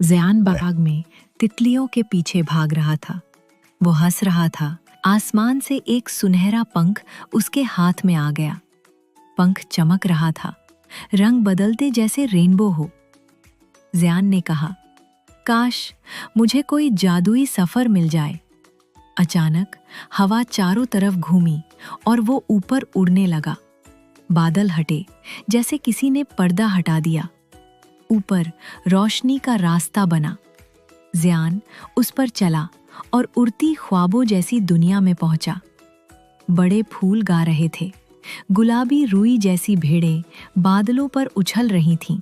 ज़ियान बाग में तितलियों के पीछे भाग रहा था। वो हंस रहा था। आसमान से एक सुनहरा पंख उसके हाथ में आ गया। पंख चमक रहा था, रंग बदलते जैसे रेनबो हो। ज़ियान ने कहा, काश मुझे कोई जादुई सफर मिल जाए। अचानक हवा चारों तरफ घूमी और वो ऊपर उड़ने लगा। बादल हटे, जैसे किसी ने पर्दा हटा दिया। ऊपर रोशनी का रास्ता बना। ज़ियान उस पर चला और उड़ती ख्वाबों जैसी दुनिया में पहुंचा। बड़े फूल गा रहे थे। गुलाबी रुई जैसी भेड़ें बादलों पर उछल रही थीं।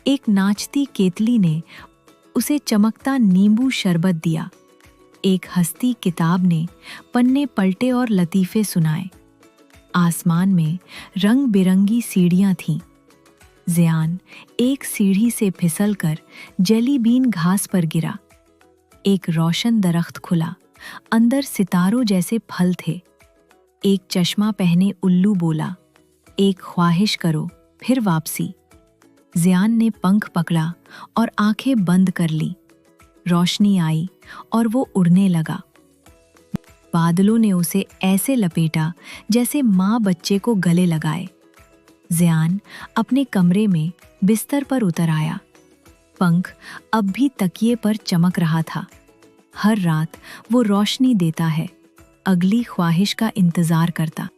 एक नाचती केतली ने उसे चमकता नींबू शरबत दिया। एक हंसती किताब ने पन्ने पलटे और लतीफ़े सुनाए। आसमान में रंग बिरंगी सीढ़ियां थीं। ज़ियान एक सीढ़ी से फिसलकर जेली बीन घास पर गिरा। एक रोशन दरख्त खुला, अंदर सितारों जैसे फल थे। एक चश्मा पहने उल्लू बोला, एक ख्वाहिश करो फिर वापसी। ज़ियान ने पंख पकड़ा और आंखें बंद कर ली। रोशनी आई और वो उड़ने लगा। बादलों ने उसे ऐसे लपेटा जैसे माँ बच्चे को गले लगाए। ज़ियान अपने कमरे में बिस्तर पर उतर आया। पंख अब भी तकिए पर चमक रहा था। हर रात वो रोशनी देता है, अगली ख्वाहिश का इंतजार करता।